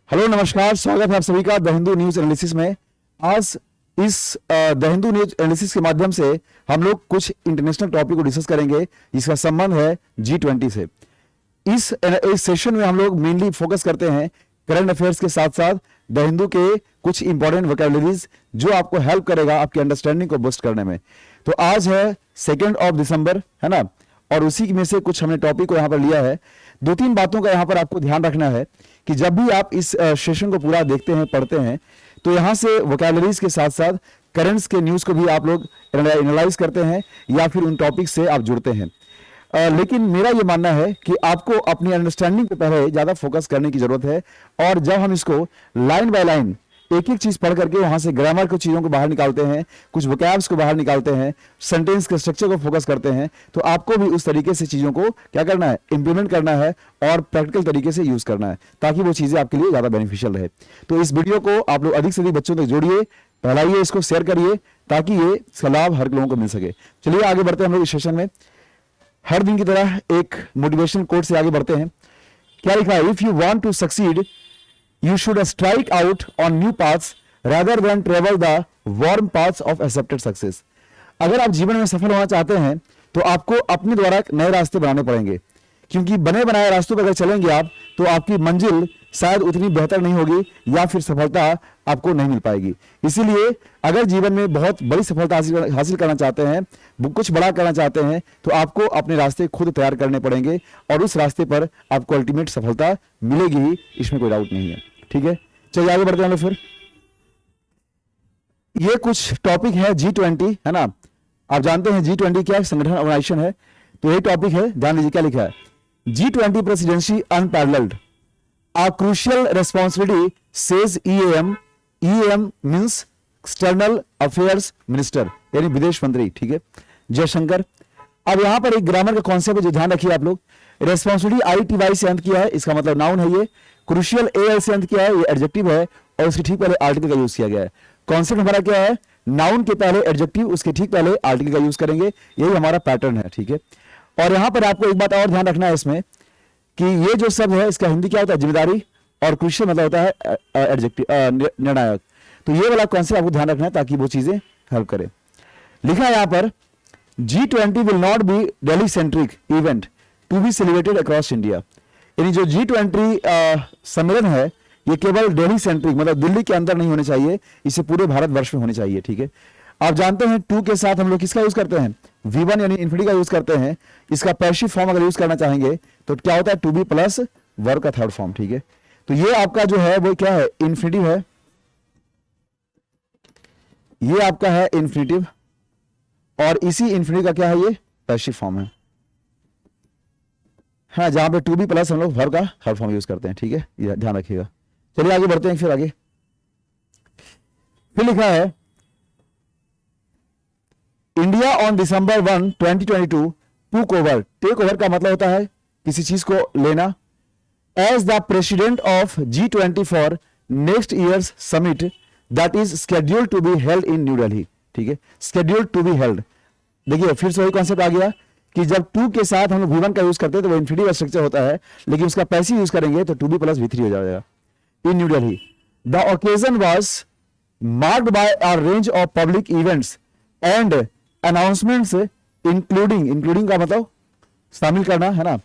Hello नमस्कार, स्वागत है आप सभी का द हिंदू न्यूज एनालिसिस में। आज इस द हिंदू न्यूज एनालिसिस के माध्यम से हम लोग कुछ इंटरनेशनल टॉपिक को डिस्कस करेंगे जिसका संबंध है G20 से। इस सेशन में हम लोग मेनली फोकस करते हैं करंट अफेयर्स के साथ साथ द हिंदू के कुछ इंपॉर्टेंट वोकैबुलरीज जो आपको हेल्प करेगा आपकी अंडरस्टैंडिंग को बूस्ट करने में। तो आज है 2 दिसंबर, है ना, और उसी में से कुछ हमने टॉपिक को यहाँ पर लिया है। दो तीन बातों का यहाँ पर आपको ध्यान रखना है कि जब भी आप इस सेशन को पूरा देखते हैं, पढ़ते हैं, तो यहाँ से वोकैबुलरीज के साथ साथ करंट्स के न्यूज को भी आप लोग एनालाइज करते हैं या फिर उन टॉपिक से आप जुड़ते हैं। लेकिन मेरा ये मानना है कि आपको अपनी अंडरस्टैंडिंग पे पहले ज्यादा फोकस करने की जरूरत है, और जब हम इसको लाइन बाय लाइन एक एक चीज पढ़ करके वहां से ग्रामर को चीजों को बाहर निकालते हैं, कुछ वोकैब्स को बाहर निकालते हैं, सेंटेंस के स्ट्रक्चर को फोकस करते हैं, तो आपको भी उस तरीके से चीजों को क्या करना है, इंप्लीमेंट करना है और प्रैक्टिकल तरीके से यूज करना है ताकि वो चीजें आपके लिए ज्यादा बेनिफिशियल रहे। तो इस वीडियो को आप लोग अधिक से अधिक बच्चों तक जोड़िए, फैलाइए, इसको शेयर करिए ताकि ये इसका लाभ हर लोगों को मिल सके। चलिए आगे बढ़ते हैं हम लोग इस सेशन में। हर दिन की तरह एक मोटिवेशन कोट से आगे बढ़ते हैं। क्या लिखा है? If you want to succeed you should strike out on new paths rather than travel the warm paths of accepted success। अगर आप जीवन में सफल होना चाहते हैं तो आपको अपने द्वारा नए रास्ते बनाने पड़ेंगे, क्योंकि बने बनाए रास्तों पर अगर चलेंगे आप तो आपकी मंजिल शायद उतनी बेहतर नहीं होगी या फिर सफलता आपको नहीं मिल पाएगी। इसीलिए अगर जीवन में बहुत बड़ी सफलता हासिल करना चाहते हैं, कुछ बड़ा करना चाहते हैं, तो आपको अपने रास्ते खुद तैयार करने पड़ेंगे और उस रास्ते पर आपको अल्टीमेट सफलता मिलेगी ही, इसमें कोई डाउट नहीं है। ठीक है, चलिए आगे बढ़ते हैं फिर। ये कुछ टॉपिक है G20, है ना। आप जानते हैं G20 क्या संगठन, ऑर्गेनाइजेशन है। तो ये टॉपिक है, ध्यान दीजिए क्या लिखा है। G20 presidency unparalleled, a crucial responsibility says EAM। EAM means external affairs minister, यानी विदेश मंत्री। ठीक है, जयशंकर। अब यहां पर एक ग्रामर का कॉन्सेप्ट है जो ध्यान रखिए आप लोग। रेस्पॉन्सिबिलिटी ITY से अंत किया है, इसका मतलब नाउन है ये। क्रूशियल AL से अंत किया है, ये एडजेक्टिव है, और उसके ठीक पहले आर्टिकल का यूज किया गया है। कॉन्सेप्ट हमारा क्या है? नाउन के पहले एडजेक्टिव, उसके ठीक पहले आर्टिकल का यूज करेंगे, यही हमारा पैटर्न है। ठीक है, और यहां पर आपको एक बात और ध्यान रखना है इसमें कि ये जो शब्द है इसका हिंदी क्या होता है? जिम्मेदारी, और क्रूशियल मतलब होता है एडजेक्टिव, निर्णायक। तो ये वाला कॉन्सेप्ट आपको ध्यान रखना है ताकि वो चीजें हेल्प करे। लिखा है यहां पर G20 will not be Delhi centric event to be celebrated across India. यानी जो G20 सम्मेलन है ये केवल दिल्ली सेंट्रिक, मतलब दिल्ली के अंदर नहीं होने चाहिए, इसे पूरे भारतवर्ष में होने चाहिए। ठीक है, आप जानते हैं टू के साथ हम लोग किसका यूज करते हैं? V1 यानी इन्फिनिटी का यूज करते हैं। इसका पैसिव फॉर्म अगर यूज करना चाहेंगे तो क्या होता है? टू बी प्लस वर्ब का थर्ड फॉर्म। ठीक है, तो ये आपका जो है वो क्या है? इन्फिनिटिव है। ये आपका है इन्फिनिटिव, और इसी इन्फिनिटी का क्या है? ये पैसिव फॉर्म है। हाँ, जहां पे टू बी प्लस हम लोग वर्ब का थर्ड फॉर्म यूज करते हैं। ठीक है, ये ध्यान रखिएगा। चलिए आगे बढ़ते हैं फिर आगे। फिर लिखा है India on December 1, 2022 took over. Take over का मतलब होता है किसी चीज को लेना। As the president of G20 for next year's summit that is scheduled to be held in new Delhi. ठीक है, स्केड्यूल्ड टू बी हेल्ड। देखिए फिर से वही कॉन्सेप्ट आ गया कि जब टू के साथ हम लोग V1 का यूज करते हैं तो वो इन्फिनिटिव स्ट्रक्चर होता है, लेकिन उसका पैसिव यूज करेंगे तो टू बी प्लस V3 हो जाएगा। In new Delhi the occasion was marked by a range of public events and announcements including का मतलब शामिल करना, है ना।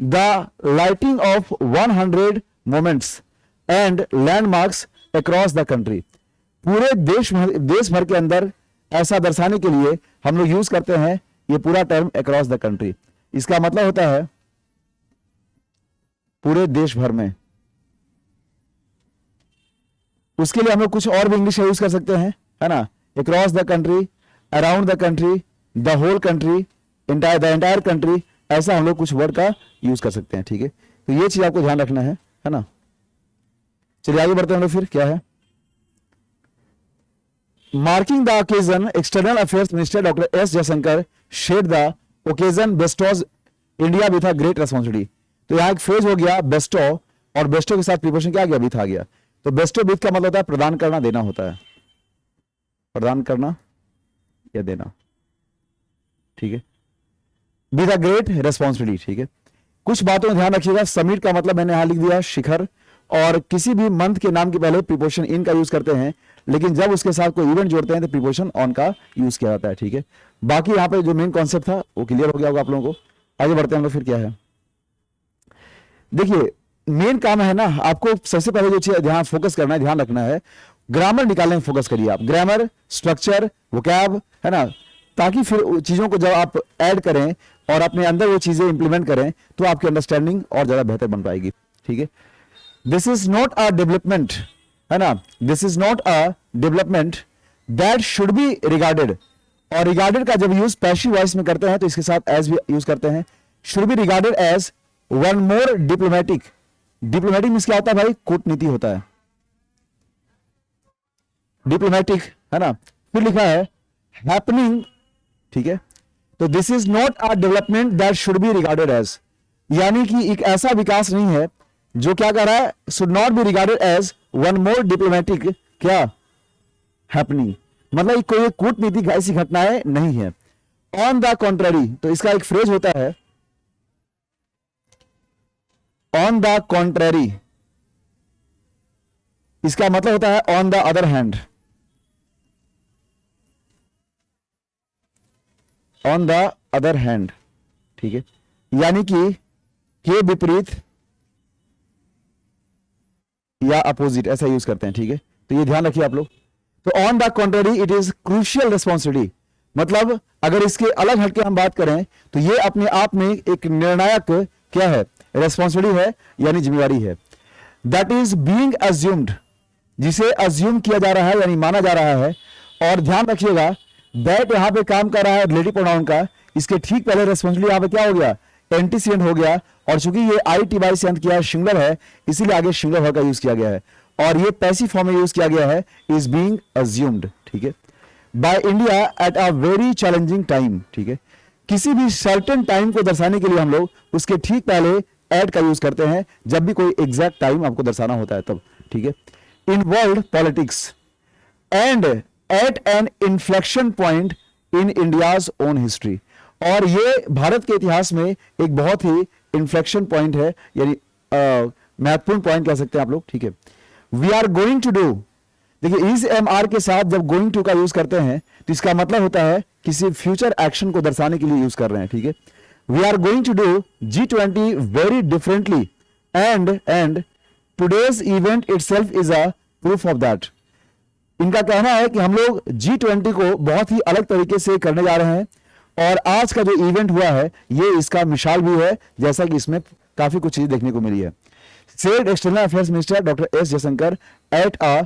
The lighting of 100 monuments and landmarks across the country. पूरे देश भर के अंदर ऐसा दर्शाने के लिए हम लोग यूज करते हैं ये पूरा टर्म अक्रॉस द कंट्री। इसका मतलब होता है पूरे देश भर में। उसके लिए हम लोग कुछ और भी इंग्लिश यूज कर सकते हैं, है ना। Across the country, around the country, the whole country, the entire country, ऐसा हम लोग कुछ वर्ड का यूज कर सकते हैं। ठीक है, तो ये चीज आपको ध्यान रखना है ना। चलिए आगे बढ़ते हैं हम लोग। फिर क्या है? Marking the occasion, external affairs minister doctor S Jaishankar said the occasion bestows India with a great responsibility. तो यहां एक फ्रेज हो गया बेस्टो, और बेस्टो के साथ प्रीपोजिशन क्या आ गया? विथ आ गया। तो बेस्टो विथ का मतलब होता है प्रदान करना, देना होता है, प्रदान करना या देना। ठीक है, विद अ ग्रेट रेस्पॉन्सिबिलिटी। ठीक है, कुछ बातों में ध्यान रखिएगा। समिट का मतलब मैंने यहां लिख दिया शिखर, और किसी भी मंथ के नाम के पहले प्रीपोजिशन इन का यूज करते हैं, लेकिन जब उसके साथ कोई इवेंट जोड़ते हैं तो प्रीपोजिशन ऑन का यूज किया जाता है। ठीक है, बाकी यहाँ पे जो मेन कॉन्सेप्ट था वो क्लियर हो गया होगा आप लोगों को। आगे बढ़ते हैं हम लोग। फिर क्या है, देखिए मेन काम है ना, आपको सबसे पहले जो चीज ध्यान फोकस करना है, ध्यान रखना है, ग्रामर निकालने में फोकस करिए आप। ग्रामर, स्ट्रक्चर, वोकैब, है ना, ताकि फिर चीजों को जब आप ऐड करें और अपने अंदर वो चीजें इंप्लीमेंट करें तो आपकी अंडरस्टैंडिंग और ज्यादा बेहतर बन पाएगी। ठीक है, this is not a development, है ना, this is not a development that should be regarded. और रिगार्डेड का जब यूज पैसिव वॉइस में करते हैं तो इसके साथ एज भी यूज करते हैं। Should be regarded as one more diplomatic. Diplomatic means क्या होता है भाई, कूटनीति होता है डिप्लोमेटिक, है ना। फिर लिखा है हैपनिंग, ठीक है, तो this is not a development that should be regarded as, यानी कि एक ऐसा विकास नहीं है जो क्या कर रहा है, should not be regarded as one more diplomatic क्या हैपनिंग, मतलब कोई कूटनीतिक ऐसी घटनाएं नहीं है। ऑन द कॉन्ट्ररी, तो इसका एक फ्रेज होता है ऑन द कॉन्ट्ररी, इसका मतलब होता है on the other hand, on the other hand, ठीक है, यानी कि के विपरीत या अपोजिट ऐसा यूज करते हैं। ठीक है, तो ये ध्यान रखिए आप लोग। तो on the contrary it is crucial responsibility, मतलब अगर इसके अलग हटके हम बात करें तो ये अपने आप में एक निर्णायक क्या है, रेस्पॉन्सिबिलिटी है, यानी जिम्मेवारी है। दैट इज बीइंग अज्यूम्ड, जिसे अज्यूम किया जा रहा है यानी माना जा रहा है। और ध्यान रखिएगा दैट यहां पे काम कर रहा है रिलेटिव प्रोनाउन का, इसके ठीक पहले रेस्पॉन्सिबिलिटी यहां पे क्या हो गया, एंटीसीडेंट हो गया, और चूंकि ये आई टी वाई से अंत किया है, सिंगुलर है, इसीलिए आगे सिंगुलर वर्ब का यूज किया गया है और ये पैसिव फॉर्म में यूज किया गया है, इज बीइंग अज्यूम्ड। ठीक है, by India at a very challenging time. ठीक है, किसी भी सर्टेन टाइम को दर्शाने के लिए हम लोग उसके ठीक पहले एट का यूज करते हैं जब भी कोई एग्जैक्ट टाइम आपको दर्शाना होता है तब। ठीक है, in world politics and at an inflection point in India's own history, और ये भारत के इतिहास में एक बहुत ही इन्फ्लेक्शन पॉइंट है, यानी महत्वपूर्ण पॉइंट कह सकते हैं आप लोग। ठीक है, we are going to do, देखिए इस एम आर के साथ जब गोइंग टू का यूज करते हैं तो इसका मतलब होता है किसी फ्यूचर एक्शन को दर्शाने के लिए यूज कर रहे हैं। ठीक है, we are going to do G20 very differently and today's event itself is a proof of that. इनका कहना है कि हम लोग G20 को बहुत ही अलग तरीके से करने जा रहे हैं और आज का जो इवेंट हुआ है ये इसका मिसाल भी है, जैसा कि इसमें काफी कुछ चीजें देखने को मिली है। Said external affairs minister doctor S Jaishankar at a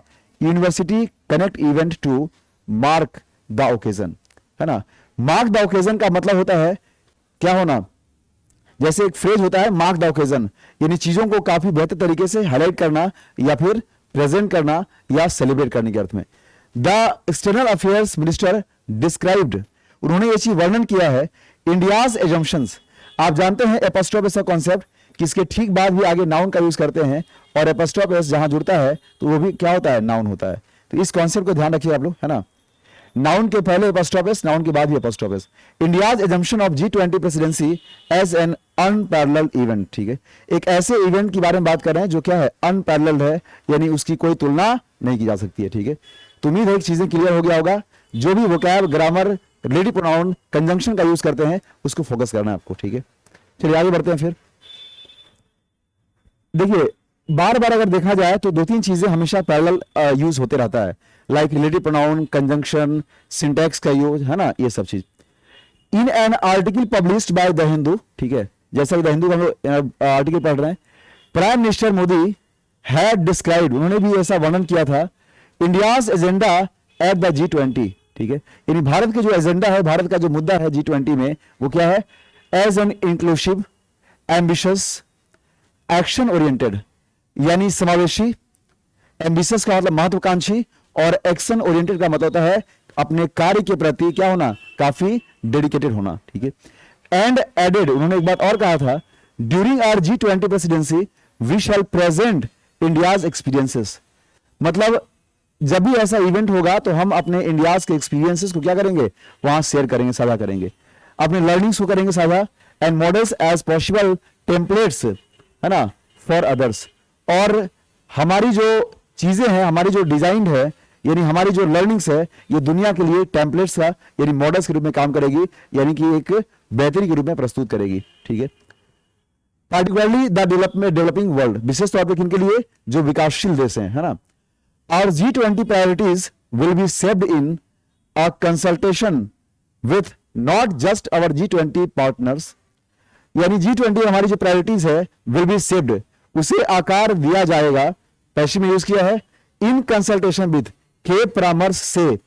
university connect event to mark the occasion, है ना। मार्क द ओकेजन का मतलब होता है क्या होना, जैसे एक फ्रेज होता है मार्क द ओकेजन, यानी चीजों को काफी बेहतर तरीके से हाईलाइट करना या फिर प्रेजेंट करना या सेलिब्रेट करने के अर्थ में। The external affairs minister described, उन्होंने ये चीज वर्णन किया है इंडियाज एजम्पशंस। आप जानते हैं एपोस्ट्रोफ का कॉन्सेप्ट कि इसके ठीक बाद भी आगे नाउन का यूज करते हैं और एपोस्ट्रोफ जहां जुड़ता है तो वो भी क्या होता है, नाउन होता है। तो इस कॉन्सेप्ट को ध्यान रखिए आप लोग, है ना। नाउन के पहले एपोस्ट्रोफ, नाउन के बाद भी apostrophe. India's assumption of G20 presidency as an unparalleled event, ठीक है, एक ऐसे इवेंट के बारे में बात कर रहे हैं जो क्या है, अनपैरेलल्ड है, यानी उसकी कोई तुलना नहीं की जा सकती है। ठीक है, तो उम्मीद है चीजें क्लियर हो गया होगा। जो भी vocab, grammar, relative pronoun, conjunction का यूज करते हैं उसको फोकस करना है आपको। ठीक है, चलिए आगे बढ़ते हैं। फिर देखिए बार बार अगर देखा जाए तो दो तीन चीजें हमेशा पैरेलल यूज होते रहता है, like relative pronoun, conjunction, syntax का यूज, है ना, ये सब चीज। In an article published by the Hindu, ठीक है, जैसा कि द हिंदू का हम लोग आर्टिकल पढ़ रहे हैं, prime minister Modi had described, उन्होंने भी ऐसा वर्णन किया था, India's agenda at the G20, ठीक है, यानी भारत के जो एजेंडा है, भारत का जो मुद्दा है G20 में वो क्या है, as an inclusive, ambitious, action oriented, यानी समावेशी, एम्बिशियस का मतलब महत्वाकांक्षी और एक्शन ओरिएंटेड का मतलब होता है अपने कार्य के प्रति क्या होना, काफी डेडिकेटेड होना। ठीक है, एंड एडेड, उन्होंने एक बात और कहा था, during our G20 presidency we shall present India's experiences, मतलब जब भी ऐसा इवेंट होगा तो हम अपने इंडियाज के एक्सपीरियंसेस को क्या करेंगे, वहां शेयर करेंगे, साझा करेंगे, अपने लर्निंग्स को करेंगे साझा, and models as possible templates, है ना, फॉर अदर्स, और हमारी जो चीजें हैं, हमारी जो डिजाइन है, यानी हमारी जो लर्निंग्स है, ये दुनिया के लिए टेम्पलेट्स का यानी मॉडल्स के रूप में काम करेगी, यानी कि एक बेहतरी के रूप में प्रस्तुत करेगी। ठीक है, पार्टिकुलरली द डेवलपिंग वर्ल्ड, विशेष तौर पर किनके लिए, जो विकासशील देश हैं, है ना। और G20 priorities will be saved in a consultation with not just our G20 partners, यानी G20 हमारी जो प्रायोरिटीज है विल बी सेव्ड, उसे आकार दिया जाएगा, पैसिव में यूज किया है, इन कंसल्टेशन विथ, के परामर्श से,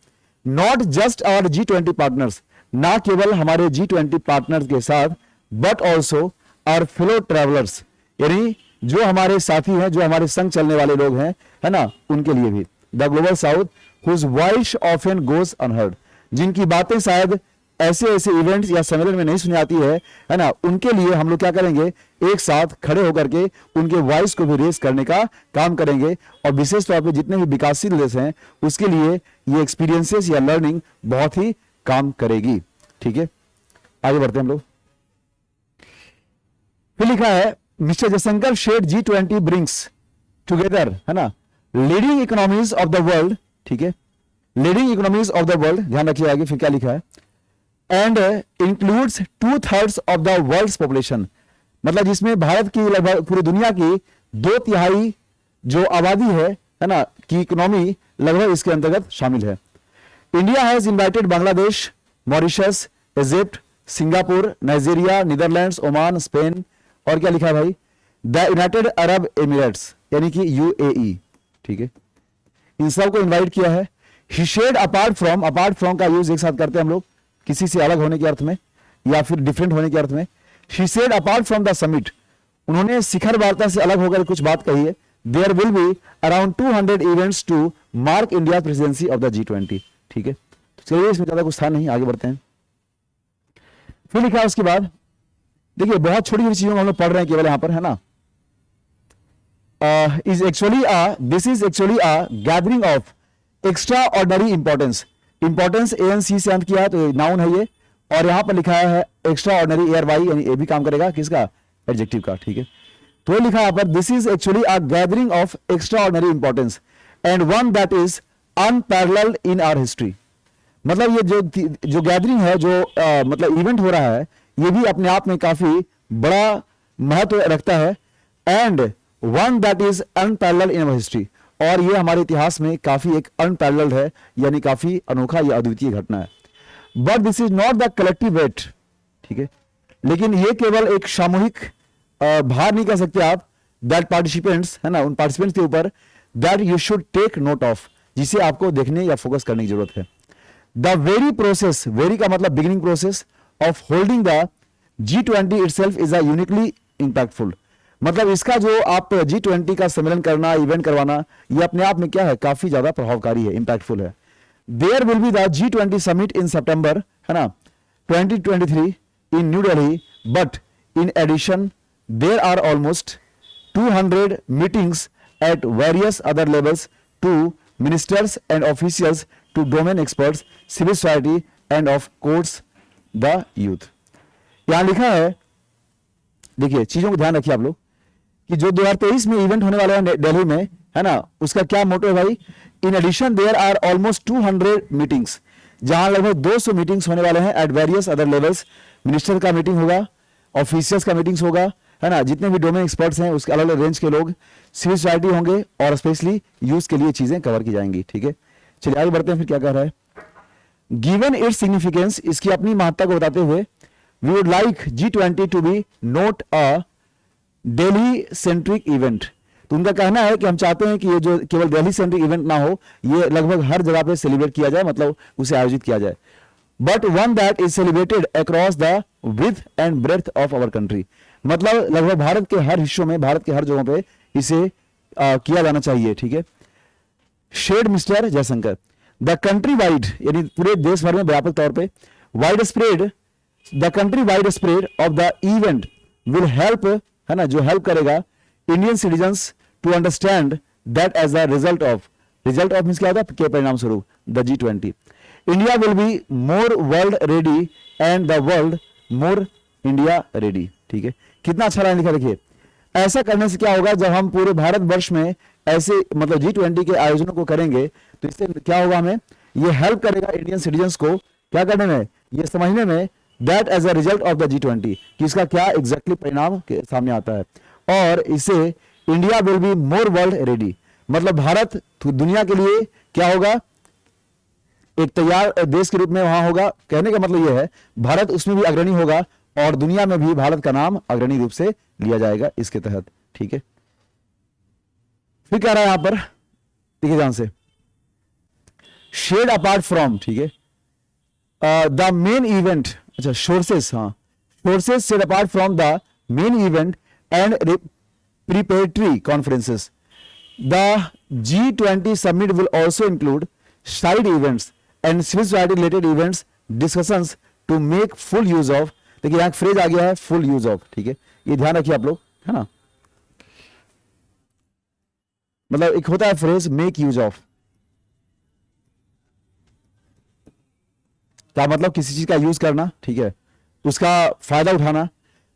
not just our G20 partners, ना केवल हमारे G20 पार्टनर्स के साथ, but also our fellow travellers, यानी जो हमारे साथी हैं, जो हमारे संग चलने वाले लोग हैं, है ना, उनके लिए भी। The global south whose voice often goes unheard, जिनकी बातें शायद ऐसे ऐसे इवेंट्स या सम्मेलन में नहीं सुनी आती है ना, उनके लिए हम लोग क्या करेंगे, एक साथ खड़े होकर के उनके वॉइस को भी रेस करने का काम करेंगे। और विशेष तौर पे जितने भी विकासशील देश हैं उसके लिए ये एक्सपीरियंसेस या लर्निंग बहुत ही काम करेगी। ठीक है, आगे बढ़ते हैं हम लोग। फिर लिखा है mister Jaishankar said G20 brings together, है ना, leading economies of the world. ठीक है, leading economies of the world, ध्यान रखिए आगे फिर क्या लिखा है, and includes 2/3 of the world's population, मतलब जिसमें भारत की लगभग पूरी दुनिया की 2/3 जो आबादी है ना, की इकोनॉमी लगभग इसके अंतर्गत शामिल है। India has invited Bangladesh, Mauritius, Egypt, Singapore, Nigeria, Netherlands, Oman, Spain, और क्या लिखा है भाई, द यूनाइटेड अरब एमिरेट्स, यानी कि UAE। ठीक है, इन सबको इनवाइट किया है। ही शेड अपार्ट फ्रॉम का यूज एक साथ करते हैं हम लोग किसी से अलग होने के अर्थ में या फिर डिफरेंट होने के अर्थ में। He said apart from the summit, उन्होंने शिखर वार्ता से अलग होकर कुछ बात कही है। There will be around 200 events to mark India presidency of the G20। ठीक है, तो चलिए इसमें ज्यादा कुछ था नहीं, आगे बढ़ते हैं। फिर लिखा है उसके बाद, देखिए बहुत छोटी छोटी चीजों को हम लोग पढ़ रहे हैं केवल यहां पर, है ना। This is actually a gathering of extraordinary importance, importance ANC से अंत किया है तो नाउन है ये, और यहां पर लिखा है एक्स्ट्रा ऑर्डिनरी ARY, यानी ए भी काम करेगा किसका, एडजेक्टिव का। ठीक है, तो लिखा है पर this is actually a gathering of extraordinary importance and one that is unparalleled in our history, मतलब ये जो गैदरिंग है, जो मतलब इवेंट हो रहा है, ये भी अपने आप में काफी बड़ा महत्व रखता है। And one that is unparalleled in our history, और ये हमारे इतिहास में काफी एक अनपैरेलल्ड है, यानी काफी अनोखा या अद्वितीय घटना है। But this is not the collective weight, ठीक है, लेकिन ये केवल एक सामूहिक भार नहीं कह सकते आप, दैट पार्टिसिपेंट्स, है ना, उन पार्टिसिपेंट्स के ऊपर, that you should take note of, जिसे आपको देखने या फोकस करने की जरूरत है। द वेरी प्रोसेस, वेरी का मतलब beginning process of holding the G20 itself is a uniquely impactful, मतलब इसका जो आप G20 का सम्मेलन करना, इवेंट करवाना, ये अपने आप में क्या है, काफी ज्यादा प्रभावकारी है, इंपैक्टफुल है। There will be the G20 summit in September, है ना, 2023 in new Delhi, but in addition there are almost 200 meetings at various other levels to ministers and officials to domain experts, civil society and of course the youth. यहां लिखा है, देखिए चीजों को ध्यान रखिए आप लोग, कि जो 2023 में इवेंट होने वाला है दिल्ली में, है ना, उसका क्या मोटो है भाई, in addition there are almost 200 meetings, जहां लगभग 200 मीटिंग्स होने वाले हैं at various other levels, minister का मीटिंग होगा, ऑफिशियल्स का मीटिंग्स होगा, है ना, जितने भी डोमेन एक्सपर्ट्स हैं उसके अलग अलग रेंज के लोग, सिविल सोसाइटी होंगे, और स्पेशली यूथ के लिए चीजें कवर की जाएंगी। ठीक है, चलिए आगे बढ़ते हैं, फिर क्या कह रहा है, गिवन इट्स सिग्निफिकेंस, इसकी अपनी महत्ता को बताते हुए, we would like G20 to be not a Delhi centric event, तो उनका कहना है कि हम चाहते हैं कि ये जो केवल दिल्ली सेंट्रिक इवेंट ना हो, ये लगभग हर जगह पे सेलिब्रेट किया जाए, मतलब उसे आयोजित किया जाए, but one that is celebrated across the width and breadth of our country, मतलब लगभग भारत के हर हिस्सों में, भारत के हर जगहों पे इसे किया जाना चाहिए। ठीक है, said mister Jaishankar, the country wide, यानी पूरे देश भर में व्यापक तौर पे, wide spread, the country wide spread of the event will help, है ना, जो हेल्प करेगा Indian citizens to understand that as the result of means क्या होता है, के परिणाम स्वरूप, the G20 India will be more world ready and the world more India ready. ठीक है, कितना अच्छा लाइन लिखा, देखिए, ऐसा करने से क्या होगा, जब हम पूरे भारतवर्ष में ऐसे मतलब G20 के आयोजनों को करेंगे तो इससे क्या होगा, हमें ये हेल्प करेगा इंडियन सिटीजन्स को क्या करने में, ये समझने में that as a result of the G20 कि इसका क्या एग्जैक्टली परिणाम के सामने आता है। और इससे India will be more world ready, मतलब भारत दुनिया के लिए क्या होगा, एक तैयार देश के रूप में वहां होगा। कहने का मतलब यह है भारत उसमें भी अग्रणी होगा और दुनिया में भी भारत का नाम अग्रणी रूप से लिया जाएगा इसके तहत। ठीक है, फिर क्या रहा है यहां पर, देखिए ध्यान से, शेड अपार्ट फ्रॉम, ठीक है, द मेन इवेंट, अच्छा सोर्सेस, हाँ sources said apart from the main event and preparatory conferences. The G20 summit will also include side events and civil society related events discussions to make full use of, देखिए यहाँ phrase आ गया है full use of, ठीक है, ये ध्यान रखिए आप लोग, है ना, मतलब एक होता है फ्रेज मेक यूज ऑफ, क्या मतलब किसी चीज का यूज करना, ठीक है, उसका फायदा उठाना।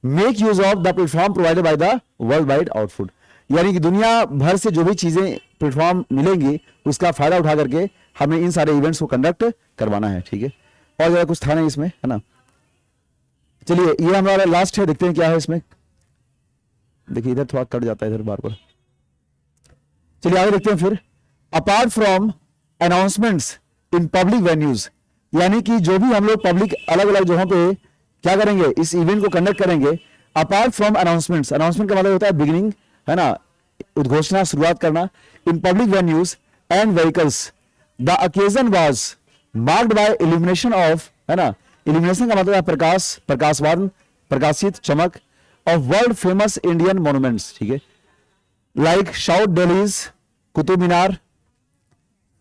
Make use of the platform provided by the world wide output, यानी कि दुनिया भर से जो भी चीजें प्लेटफॉर्म मिलेंगी उसका फायदा उठा करके हमें इन सारे इवेंट्स को कंडक्ट करवाना है। ठीक है, और ज्यादा कुछ था नहीं इसमें, है ना। चलिए ये हमारा लास्ट है, देखते हैं क्या है इसमें। देखिए इधर थोड़ा कट जाता है इधर बार बार। चलिए आगे देखते हैं फिर। Apart from announcements in public venues, यानी कि जो भी हम लोग पब्लिक अलग अलग जगहों पे क्या करेंगे, इस इवेंट को कंडक्ट करेंगे। अपार्ट फ्रॉम अनाउंसमेंट्स, अनाउंसमेंट का मतलब होता है बिगिनिंग, है ना, उद्घोषणा, शुरुआत करना। In public venues and vehicles the occasion was marked bye illumination of, है ना, इल्यूमिनेशन का मतलब है प्रकाश, प्रकाशवान, प्रकाशित, चमक of world famous Indian monuments, ठीक है, like South Delhi's Qutub Minar,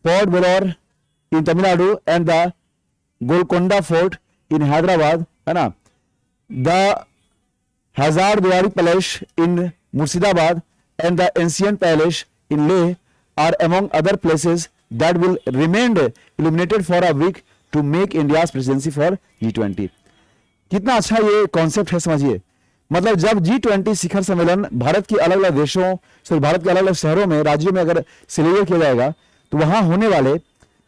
Port Blair in Tamil Nadu and the Golconda fort in Hyderabad, है ना, the Hazarduari palace in Murshidabad and the ancient palace in Leh are among other places that will remain illuminated for a week to make India's presidency for G20। कितना अच्छा ये concept है, समझिए। मतलब जब G20 शिखर सम्मेलन भारत के अलग अलग देशों, सॉरी भारत के अलग अलग शहरों में, राज्यों में अगर सेलिब्रेट किया जाएगा तो वहां होने वाले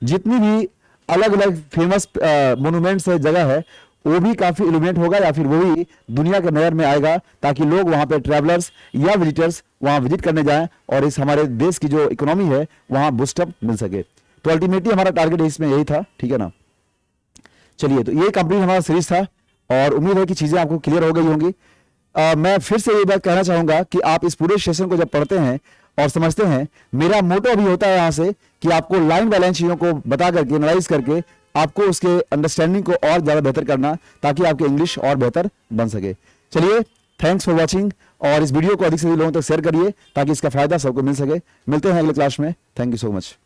जितनी भी अलग अलग फेमस मोन्यूमेंट्स है, जगह है, वो भी काफी इल्यूमिनेट होगा या फिर वो भी दुनिया के नजर में आएगा, ताकि लोग वहां पे ट्रैवलर्स या विजिटर्स वहां विजिट करने जाएं और इस हमारे देश की जो इकोनॉमी है वहां बूस्टअप मिल सके। तो अल्टीमेटली हमारा टारगेट इसमें यही था, ठीक है ना। चलिए तो ये कंप्लीट हमारा सीरीज था और उम्मीद है कि चीजें आपको क्लियर हो गई होंगी। मैं फिर से ये बात कहना चाहूंगा कि आप इस पूरे सेशन को जब पढ़ते हैं और समझते हैं, मेरा मोटो भी होता है यहाँ से कि आपको लाइन बाय लाइन चीजों को बता करके, एनालाइज करके आपको उसके अंडरस्टैंडिंग को और ज्यादा बेहतर करना, ताकि आपकी इंग्लिश और बेहतर बन सके। चलिए, थैंक्स फॉर वॉचिंग, और इस वीडियो को अधिक से अधिक लोगों तक शेयर करिए ताकि इसका फायदा सबको मिल सके। मिलते हैं अगले क्लास में। Thank you so much.